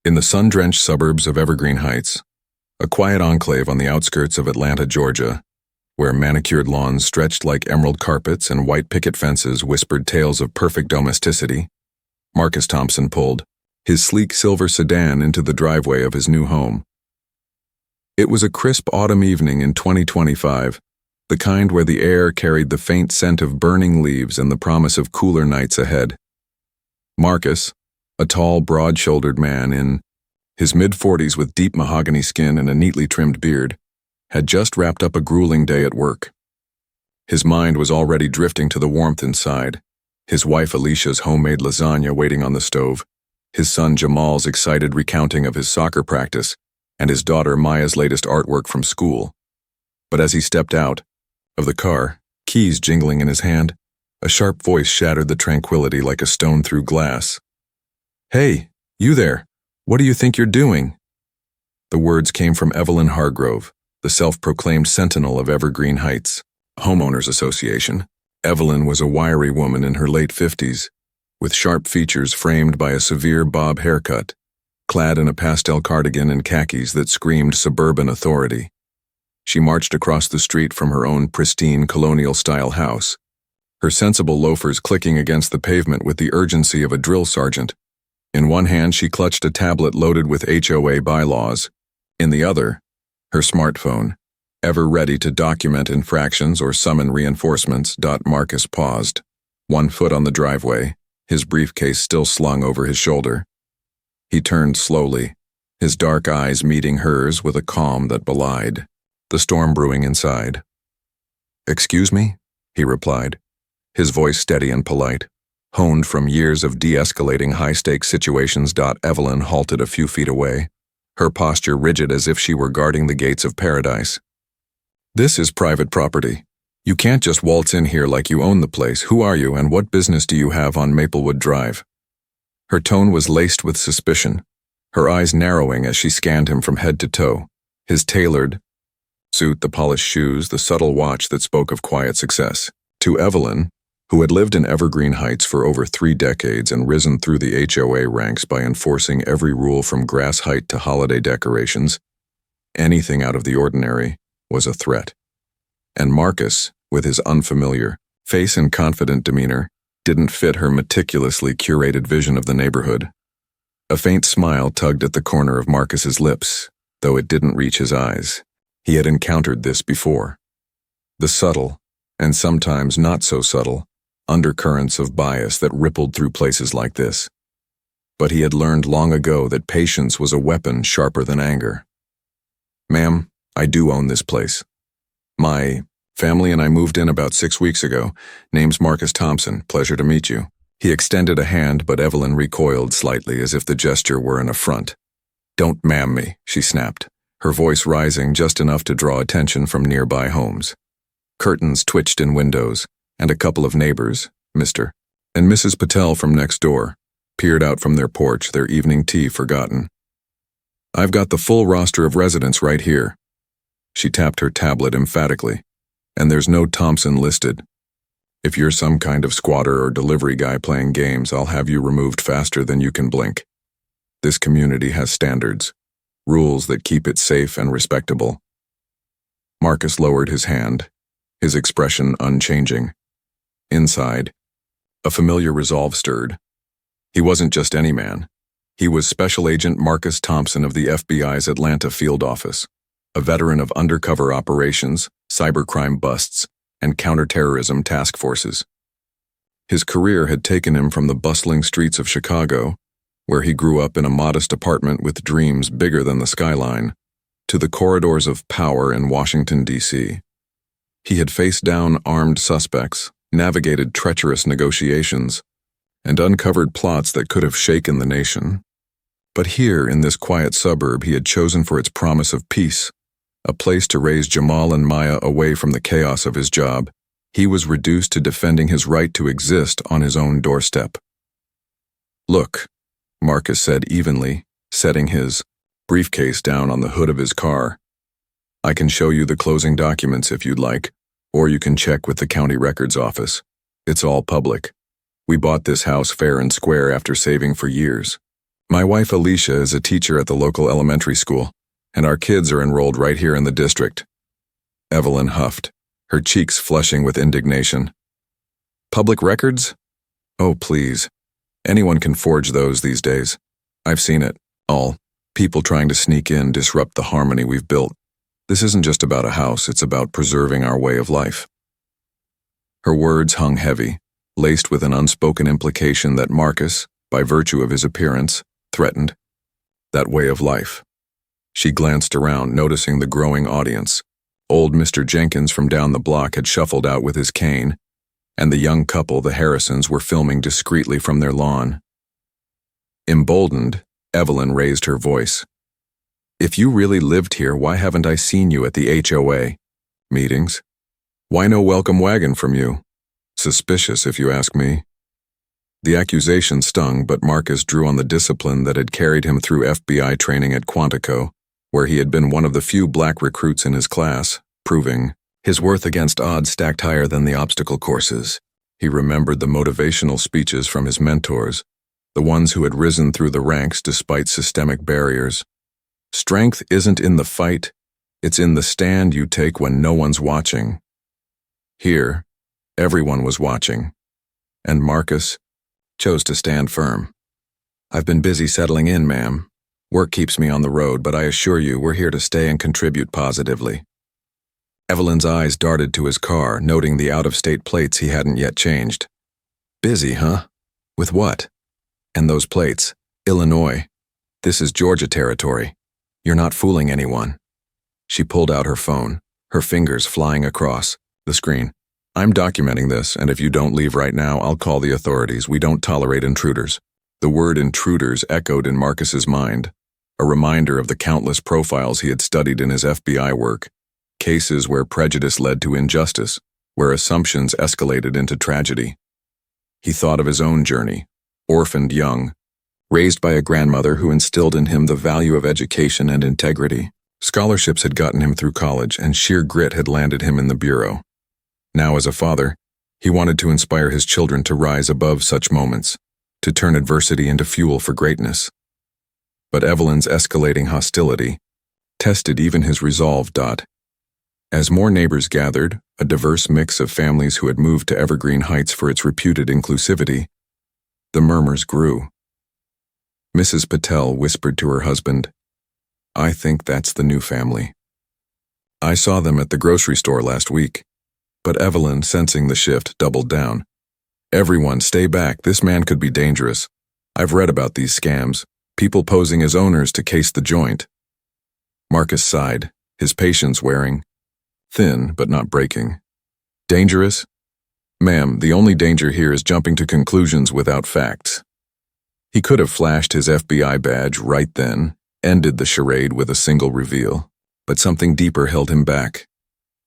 In the sun-drenched suburbs of Evergreen Heights, a quiet enclave on the outskirts of Atlanta, Georgia, where manicured lawns stretched like emerald carpets and white picket fences whispered tales of perfect domesticity, Marcus Thompson pulled his sleek silver sedan into the driveway of his new home. It was a crisp autumn evening in 2025, the kind where the air carried the faint scent of burning leaves and the promise of cooler nights ahead. Marcus, a tall, broad-shouldered man in his mid-40s with deep mahogany skin and a neatly trimmed beard, had just wrapped up a grueling day at work. His mind was already drifting to the warmth inside, his wife Alicia's homemade lasagna waiting on the stove, his son Jamal's excited recounting of his soccer practice, and his daughter Maya's latest artwork from school. But as he stepped out of the car, keys jingling in his hand, a sharp voice shattered the tranquility like a stone through glass. "Hey, you there, what do you think you're doing?" The words came from Evelyn Hargrove, the self-proclaimed sentinel of Evergreen Heights Homeowners Association. Evelyn was a wiry woman in her late 50s, with sharp features framed by a severe bob haircut, clad in a pastel cardigan and khakis that screamed suburban authority. She marched across the street from her own pristine colonial-style house, her sensible loafers clicking against the pavement with the urgency of a drill sergeant. In one hand, she clutched a tablet loaded with HOA bylaws. In the other, her smartphone, ever ready to document infractions or summon reinforcements. Marcus paused, one foot on the driveway, his briefcase still slung over his shoulder. He turned slowly, his dark eyes meeting hers with a calm that belied the storm brewing inside. "Excuse me?" he replied, his voice steady and polite, honed from years of de-escalating high-stakes situations. Evelyn halted a few feet away, her posture rigid as if she were guarding the gates of paradise. "This is private property. You can't just waltz in here like you own the place. Who are you and what business do you have on Maplewood Drive?" Her tone was laced with suspicion, her eyes narrowing as she scanned him from head to toe, his tailored suit, the polished shoes, the subtle watch that spoke of quiet success. To Evelyn, who had lived in Evergreen Heights for over 3 decades and risen through the HOA ranks by enforcing every rule from grass height to holiday decorations, anything out of the ordinary was a threat. And Marcus, with his unfamiliar face and confident demeanor, didn't fit her meticulously curated vision of the neighborhood. A faint smile tugged at the corner of Marcus's lips, though it didn't reach his eyes. He had encountered this before. The subtle, and sometimes not so subtle, undercurrents of bias that rippled through places like this. But he had learned long ago that patience was a weapon sharper than anger. "Ma'am, I do own this place. My family and I moved in about 6 weeks ago. Name's Marcus Thompson. Pleasure to meet you." He extended a hand, but Evelyn recoiled slightly as if the gesture were an affront. "Don't ma'am me," she snapped, her voice rising just enough to draw attention from nearby homes. Curtains twitched in windows, and a couple of neighbors, Mr. and Mrs. Patel from next door, peered out from their porch, their evening tea forgotten. "I've got the full roster of residents right here." She tapped her tablet emphatically. "And there's no Thompson listed. If you're some kind of squatter or delivery guy playing games, I'll have you removed faster than you can blink. This community has standards, rules that keep it safe and respectable." Marcus lowered his hand, his expression unchanging. Inside, a familiar resolve stirred. He wasn't just any man. He was Special Agent Marcus Thompson of the FBI's Atlanta field office, a veteran of undercover operations, cybercrime busts, and counterterrorism task forces. His career had taken him from the bustling streets of Chicago, where he grew up in a modest apartment with dreams bigger than the skyline, to the corridors of power in Washington, D.C. He had faced down armed suspects, navigated treacherous negotiations, and uncovered plots that could have shaken the nation. But here, in this quiet suburb he had chosen for its promise of peace, a place to raise Jamal and Maya away from the chaos of his job, he was reduced to defending his right to exist on his own doorstep. "Look," Marcus said evenly, setting his briefcase down on the hood of his car. "I can show you the closing documents if you'd like, or you can check with the county records office. It's all public. We bought this house fair and square after saving for years. My wife Alicia is a teacher at the local elementary school, and our kids are enrolled right here in the district. Evelyn huffed, her cheeks flushing with indignation. Public records? Oh, please. Anyone can forge those these days. I've seen it, all. People trying to sneak in, disrupt the harmony we've built. This isn't just about a house, it's about preserving our way of life. Her words hung heavy, laced with an unspoken implication that Marcus, by virtue of his appearance, threatened that way of life. She glanced around, noticing the growing audience. Old Mr. Jenkins from down the block had shuffled out with his cane, and the young couple, the Harrisons, were filming discreetly from their lawn. Emboldened, Evelyn raised her voice. If you really lived here, why haven't I seen you at the HOA meetings? Why no welcome wagon from you? Suspicious, if you ask me. The accusation stung, but Marcus drew on the discipline that had carried him through FBI training at Quantico, where he had been one of the few black recruits in his class, proving his worth against odds stacked higher than the obstacle courses. He remembered the motivational speeches from his mentors, the ones who had risen through the ranks despite systemic barriers. Strength isn't in the fight, it's in the stand you take when no one's watching. Here, everyone was watching, and Marcus chose to stand firm. I've been busy settling in, ma'am. Work keeps me on the road, but I assure you we're here to stay and contribute positively. Evelyn's eyes darted to his car, noting the out-of-state plates he hadn't yet changed. Busy, huh? With what? And those plates. Illinois. This is Georgia territory. You're not fooling anyone. She pulled out her phone, her fingers flying across the screen. I'm documenting this, and if you don't leave right now, I'll call the authorities. We don't tolerate intruders. The word intruders echoed in Marcus's mind, a reminder of the countless profiles he had studied in his FBI work, cases where prejudice led to injustice, where assumptions escalated into tragedy. He thought of his own journey, orphaned young, raised by a grandmother who instilled in him the value of education and integrity. Scholarships had gotten him through college, and sheer grit had landed him in the bureau. Now, as a father, he wanted to inspire his children to rise above such moments, to turn adversity into fuel for greatness. But Evelyn's escalating hostility tested even his resolve. As more neighbors gathered, a diverse mix of families who had moved to Evergreen Heights for its reputed inclusivity, the murmurs grew. Mrs. Patel whispered to her husband, I think that's the new family. I saw them at the grocery store last week. But Evelyn, sensing the shift, doubled down. Everyone, stay back. This man could be dangerous. I've read about these scams, people posing as owners to case the joint. Marcus sighed, his patience wearing thin but not breaking. Dangerous? Ma'am, the only danger here is jumping to conclusions without facts. He could have flashed his FBI badge right then, ended the charade with a single reveal, but something deeper held him back.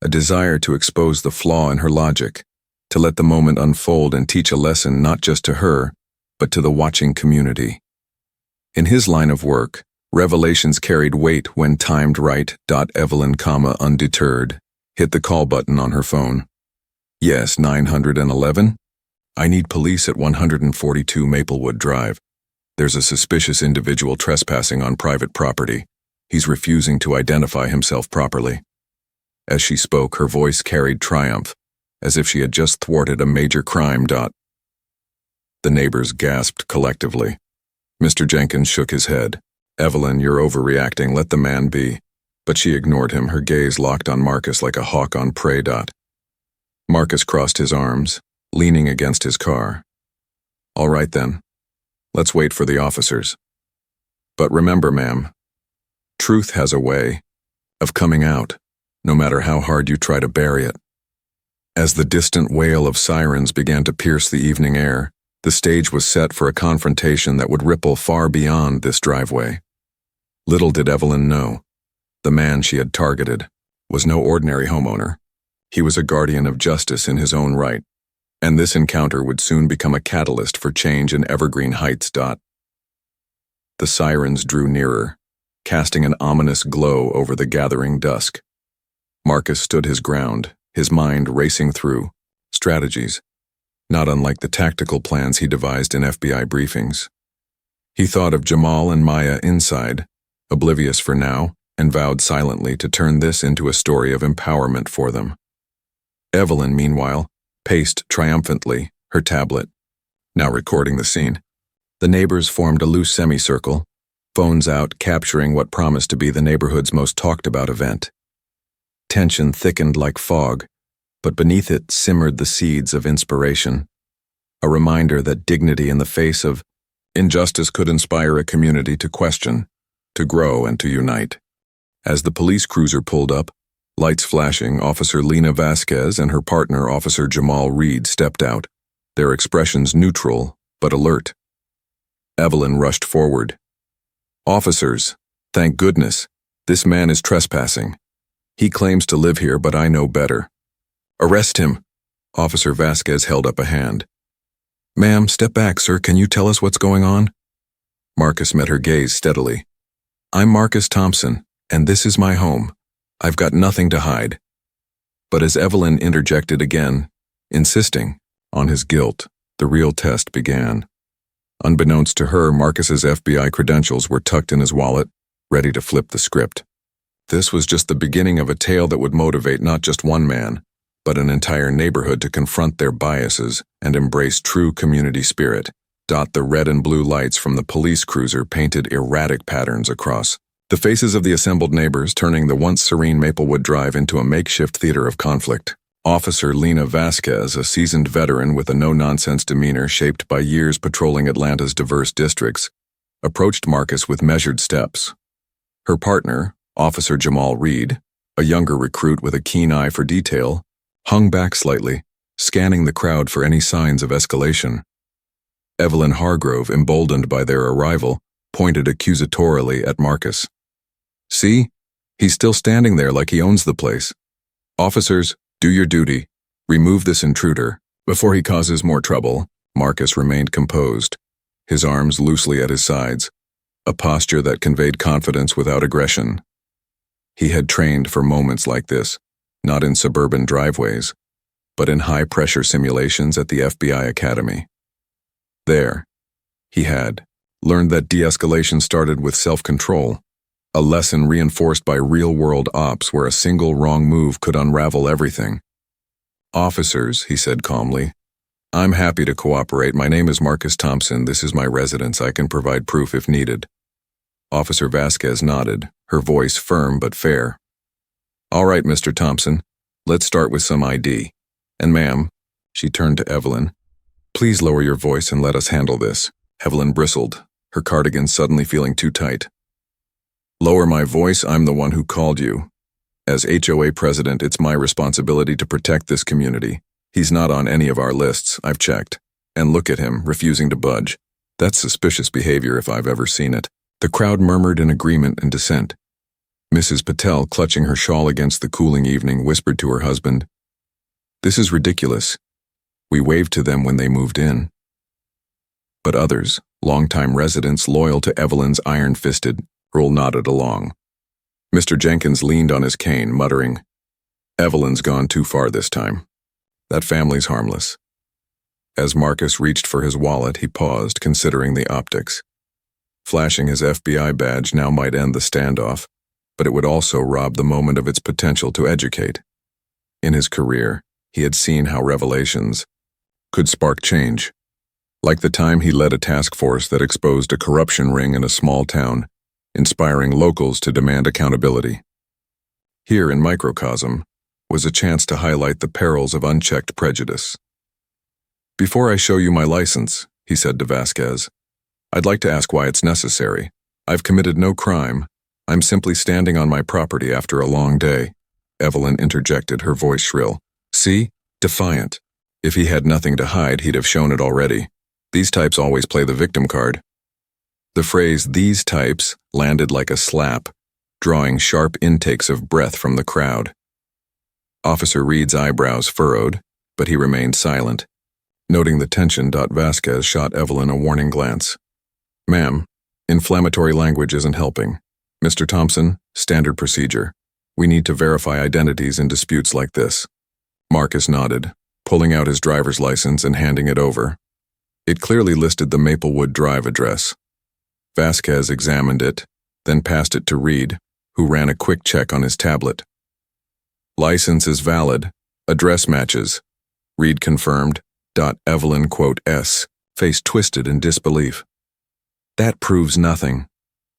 A desire to expose the flaw in her logic, to let the moment unfold and teach a lesson not just to her, but to the watching community. In his line of work, revelations carried weight when timed right. Evelyn, undeterred, hit the call button on her phone. Yes, 911? I need police at 142 Maplewood Drive. There's a suspicious individual trespassing on private property. He's refusing to identify himself properly. As she spoke, her voice carried triumph, as if she had just thwarted a major crime. The neighbors gasped collectively. Mr. Jenkins shook his head. Evelyn, you're overreacting, let the man be. But she ignored him, her gaze locked on Marcus like a hawk on prey. Marcus crossed his arms, leaning against his car. All right then. Let's wait for the officers. But remember, ma'am, truth has a way of coming out, no matter how hard you try to bury it. As the distant wail of sirens began to pierce the evening air, the stage was set for a confrontation that would ripple far beyond this driveway. Little did Evelyn know, the man she had targeted was no ordinary homeowner. He was a guardian of justice in his own right, and this encounter would soon become a catalyst for change in Evergreen Heights. The sirens drew nearer, casting an ominous glow over the gathering dusk. Marcus stood his ground, his mind racing through strategies, not unlike the tactical plans he devised in FBI briefings. He thought of Jamal and Maya inside, oblivious for now, and vowed silently to turn this into a story of empowerment for them. Evelyn, meanwhile, paced triumphantly, her tablet, now recording the scene. The neighbors formed a loose semicircle, phones out, capturing what promised to be the neighborhood's most talked-about event. Tension thickened like fog, but beneath it simmered the seeds of inspiration, a reminder that dignity in the face of injustice could inspire a community to question, to grow, and to unite. As the police cruiser pulled up, lights flashing, Officer Lena Vasquez and her partner, Officer Jamal Reed, stepped out, their expressions neutral but alert. Evelyn rushed forward. "Officers, thank goodness, this man is trespassing. He claims to live here, but I know better. Arrest him." Officer Vasquez held up a hand. "Ma'am, step back, sir. Can you tell us what's going on?" Marcus met her gaze steadily. "I'm Marcus Thompson, and this is my home. I've got nothing to hide." But as Evelyn interjected again, insisting on his guilt, the real test began. Unbeknownst to her, Marcus's FBI credentials were tucked in his wallet, ready to flip the script. This was just the beginning of a tale that would motivate not just one man, but an entire neighborhood to confront their biases and embrace true community spirit. The red and blue lights from the police cruiser painted erratic patterns across the faces of the assembled neighbors, turning the once serene Maplewood Drive into a makeshift theater of conflict. Officer Lena Vasquez, a seasoned veteran with a no-nonsense demeanor shaped by years patrolling Atlanta's diverse districts, approached Marcus with measured steps. Her partner, Officer Jamal Reed, a younger recruit with a keen eye for detail, hung back slightly, scanning the crowd for any signs of escalation. Evelyn Hargrove, emboldened by their arrival, pointed accusatorily at Marcus. "See? He's still standing there like he owns the place. Officers, do your duty. Remove this intruder before he causes more trouble." Marcus remained composed, his arms loosely at his sides, a posture that conveyed confidence without aggression. He had trained for moments like this, not in suburban driveways, but in high-pressure simulations at the FBI Academy. There, he had learned that de-escalation started with self-control, a lesson reinforced by real-world ops where a single wrong move could unravel everything. "Officers," he said calmly, "I'm happy to cooperate. My name is Marcus Thompson. This is my residence. I can provide proof if needed." Officer Vasquez nodded, her voice firm but fair. "All right, Mr. Thompson, let's start with some ID. And ma'am," she turned to Evelyn, "please lower your voice and let us handle this." Evelyn bristled, her cardigan suddenly feeling too tight. "Lower my voice? I'm the one who called you. As HOA president, it's my responsibility to protect this community. He's not on any of our lists, I've checked. And look at him, refusing to budge. That's suspicious behavior if I've ever seen it." The crowd murmured in agreement and dissent. Mrs. Patel, clutching her shawl against the cooling evening, whispered to her husband, "This is ridiculous. We waved to them when they moved in." But others, longtime residents loyal to Evelyn's iron-fisted rule, nodded along. Mr. Jenkins leaned on his cane, muttering, "Evelyn's gone too far this time. That family's harmless." As Marcus reached for his wallet, he paused, considering the optics. Flashing his FBI badge now might end the standoff, but it would also rob the moment of its potential to educate. In his career, he had seen how revelations could spark change, like the time he led a task force that exposed a corruption ring in a small town, inspiring locals to demand accountability. Here in microcosm was a chance to highlight the perils of unchecked prejudice. "Before I show you my license," he said to Vasquez, "I'd like to ask why it's necessary. I've committed no crime. I'm simply standing on my property after a long day." Evelyn interjected, her voice shrill. "See? Defiant. If he had nothing to hide, he'd have shown it already. These types always play the victim card." The phrase "these types" landed like a slap, drawing sharp intakes of breath from the crowd. Officer Reed's eyebrows furrowed, but he remained silent. Noting the tension, Vasquez shot Evelyn a warning glance. "Ma'am, inflammatory language isn't helping. Mr. Thompson, standard procedure. We need to verify identities in disputes like this." Marcus nodded, pulling out his driver's license and handing it over. It clearly listed the Maplewood Drive address. Vasquez examined it, then passed it to Reed, who ran a quick check on his tablet. License is valid. Address matches. Reed confirmed. Evelyn, S, face twisted in disbelief. That proves nothing.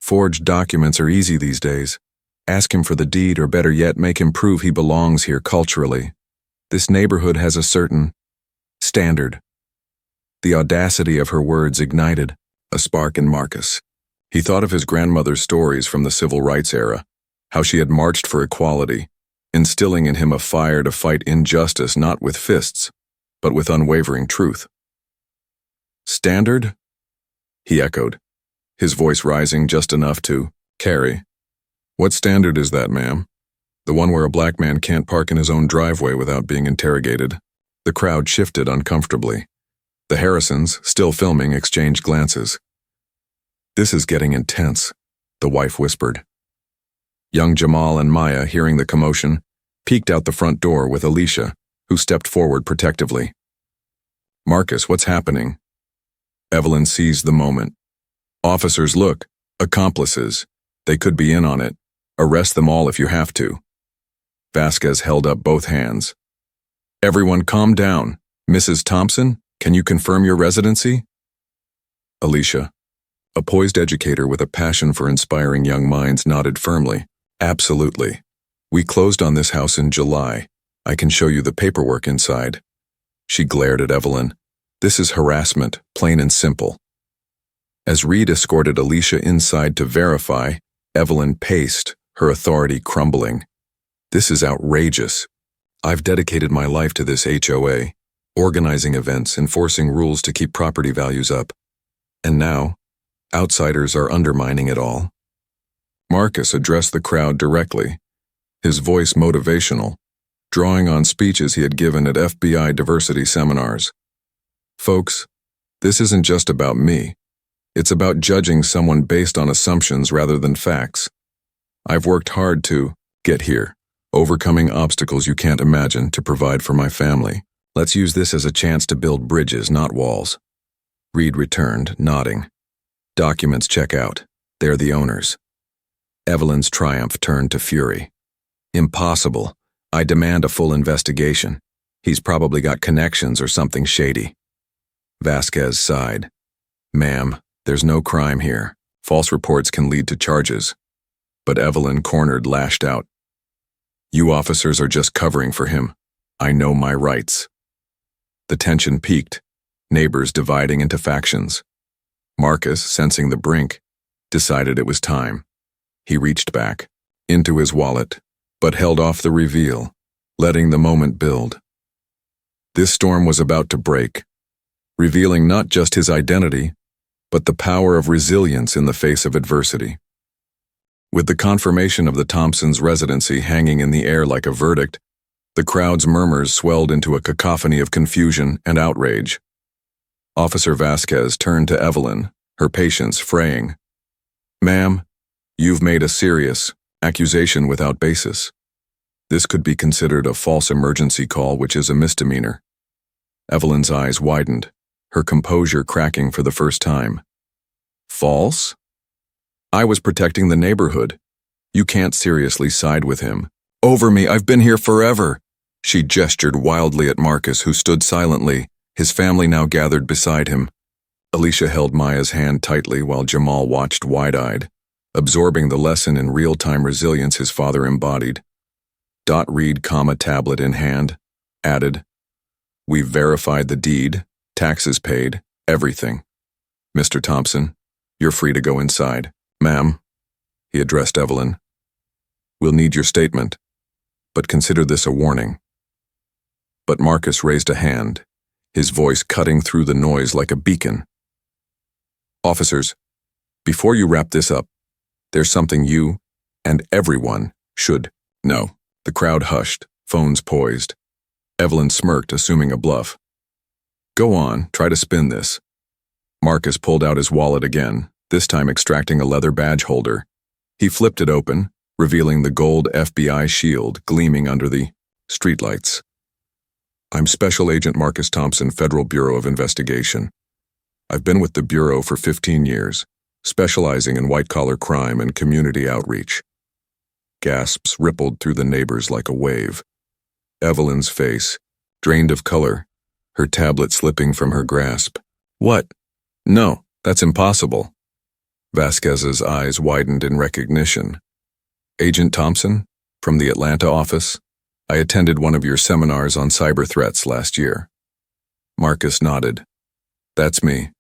Forged documents are easy these days. Ask him for the deed, or better yet, make him prove he belongs here culturally. This neighborhood has a certain standard. The audacity of her words ignited a spark in Marcus. He thought of his grandmother's stories from the civil rights era, how she had marched for equality, instilling in him a fire to fight injustice not with fists, but with unwavering truth. Standard? He echoed, his voice rising just enough to carry. What standard is that, ma'am? The one where a black man can't park in his own driveway without being interrogated. The crowd shifted uncomfortably. The Harrisons, still filming, exchanged glances. This is getting intense, the wife whispered. Young Jamal and Maya, hearing the commotion, peeked out the front door with Alicia, who stepped forward protectively. Marcus, what's happening? Evelyn seized the moment. Officers, look, accomplices. They could be in on it. Arrest them all if you have to. Vasquez held up both hands. Everyone calm down. Mrs. Thompson, can you confirm your residency? Alicia, a poised educator with a passion for inspiring young minds, nodded firmly. Absolutely. We closed on this house in July. I can show you the paperwork inside. She glared at Evelyn. This is harassment, plain and simple. As Reed escorted Alicia inside to verify, Evelyn paced, her authority crumbling. This is outrageous. I've dedicated my life to this HOA, organizing events, enforcing rules to keep property values up. And now, outsiders are undermining it all. Marcus addressed the crowd directly, his voice motivational, drawing on speeches he had given at FBI diversity seminars. Folks, this isn't just about me. It's about judging someone based on assumptions rather than facts. I've worked hard to get here, overcoming obstacles you can't imagine to provide for my family. Let's use this as a chance to build bridges, not walls. Reed returned, nodding. Documents check out. They're the owners. Evelyn's triumph turned to fury. Impossible. I demand a full investigation. He's probably got connections or something shady. Vasquez sighed. Ma'am, there's no crime here. False reports can lead to charges. But Evelyn, cornered, lashed out. You officers are just covering for him. I know my rights. The tension peaked, neighbors dividing into factions. Marcus, sensing the brink, decided it was time. He reached back, into his wallet, but held off the reveal, letting the moment build. This storm was about to break, revealing not just his identity, but the power of resilience in the face of adversity. With the confirmation of the Thompsons' residency hanging in the air like a verdict, the crowd's murmurs swelled into a cacophony of confusion and outrage. Officer Vasquez turned to Evelyn, her patience fraying. Ma'am, you've made a serious accusation without basis. This could be considered a false emergency call, which is a misdemeanor. Evelyn's eyes widened, her composure cracking for the first time. False? I was protecting the neighborhood. You can't seriously side with him. Over me, I've been here forever. She gestured wildly at Marcus, who stood silently, his family now gathered beside him. Alicia held Maya's hand tightly while Jamal watched wide-eyed, absorbing the lesson in real-time resilience his father embodied. Reed, tablet in hand, added, We've verified the deed, taxes paid, everything. Mr. Thompson, you're free to go inside. Ma'am, he addressed Evelyn, we'll need your statement, but consider this a warning. But Marcus raised a hand, his voice cutting through the noise like a beacon. Officers, before you wrap this up, there's something you and everyone should know. The crowd hushed, phones poised. Evelyn smirked, assuming a bluff. Go on, try to spin this. Marcus pulled out his wallet again, this time extracting a leather badge holder. He flipped it open, revealing the gold FBI shield gleaming under the streetlights. I'm Special Agent Marcus Thompson, Federal Bureau of Investigation. I've been with the Bureau for 15 years, specializing in white-collar crime and community outreach. Gasps rippled through the neighbors like a wave. Evelyn's face, drained of color, her tablet slipping from her grasp. What? No, that's impossible. Vasquez's eyes widened in recognition. Agent Thompson, from the Atlanta office? I attended one of your seminars on cyber threats last year. Marcus nodded. That's me.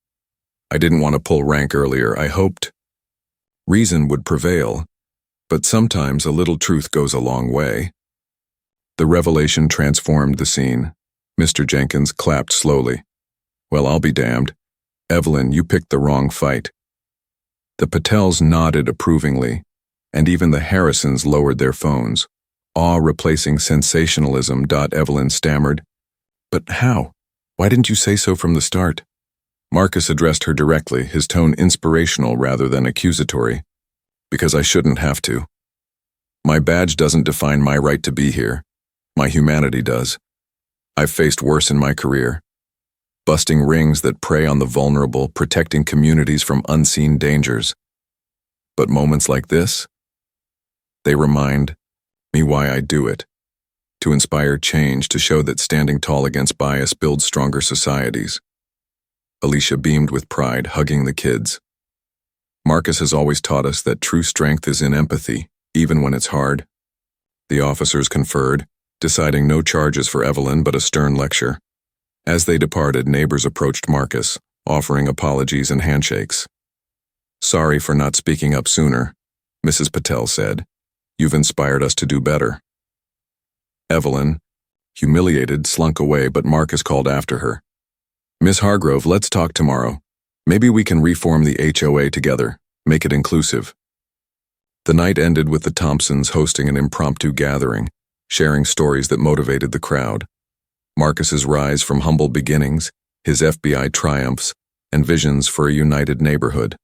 I didn't want to pull rank earlier. I hoped reason would prevail, but sometimes a little truth goes a long way. The revelation transformed the scene. Mr. Jenkins clapped slowly. Well, I'll be damned. Evelyn, you picked the wrong fight. The Patels nodded approvingly, and even the Harrisons lowered their phones, awe replacing sensationalism. Evelyn stammered. But how? Why didn't you say so from the start? Marcus addressed her directly, his tone inspirational rather than accusatory. Because I shouldn't have to. My badge doesn't define my right to be here. My humanity does. I've faced worse in my career. Busting rings that prey on the vulnerable, protecting communities from unseen dangers. But moments like this, they remind me why I do it. To inspire change, to show that standing tall against bias builds stronger societies. Alicia beamed with pride, hugging the kids. Marcus has always taught us that true strength is in empathy, even when it's hard. The officers conferred, deciding no charges for Evelyn but a stern lecture. As they departed, neighbors approached Marcus, offering apologies and handshakes. Sorry for not speaking up sooner, Mrs. Patel said. You've inspired us to do better. Evelyn, humiliated, slunk away, but Marcus called after her. Miss Hargrove, let's talk tomorrow. Maybe we can reform the HOA together, make it inclusive. The night ended with the Thompsons hosting an impromptu gathering, sharing stories that motivated the crowd. Marcus's rise from humble beginnings, his FBI triumphs, and visions for a united neighborhood.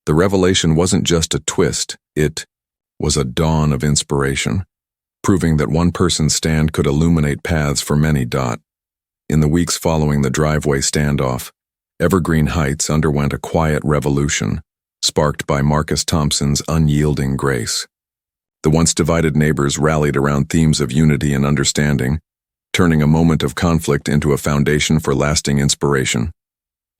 The revelation wasn't just a twist, it was a dawn of inspiration, proving that one person's stand could illuminate paths for many. In the weeks following the driveway standoff, Evergreen Heights underwent a quiet revolution, sparked by Marcus Thompson's unyielding grace. The once divided neighbors rallied around themes of unity and understanding, turning a moment of conflict into a foundation for lasting inspiration.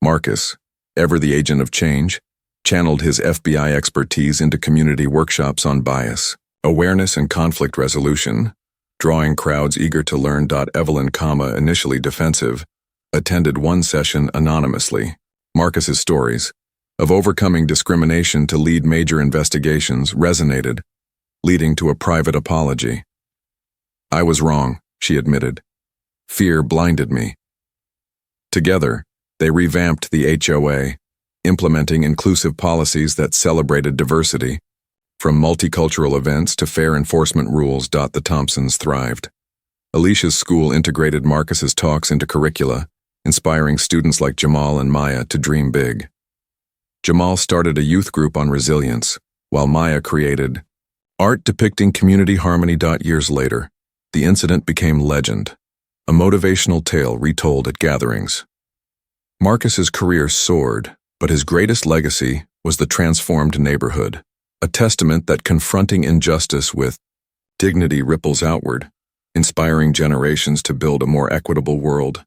Marcus, ever the agent of change, channeled his FBI expertise into community workshops on bias, awareness, and conflict resolution, drawing crowds eager to learn. Evelyn, initially defensive, attended one session anonymously. Marcus's stories, of overcoming discrimination to lead major investigations, resonated, leading to a private apology. I was wrong, she admitted. Fear blinded me. Together, they revamped the HOA, implementing inclusive policies that celebrated diversity. From multicultural events to fair enforcement rules. The Thompsons thrived. Alicia's school integrated Marcus's talks into curricula, inspiring students like Jamal and Maya to dream big. Jamal started a youth group on resilience, while Maya created art depicting community harmony. Years later, the incident became legend, a motivational tale retold at gatherings. Marcus's career soared, but his greatest legacy was the transformed neighborhood, a testament that confronting injustice with dignity ripples outward, inspiring generations to build a more equitable world.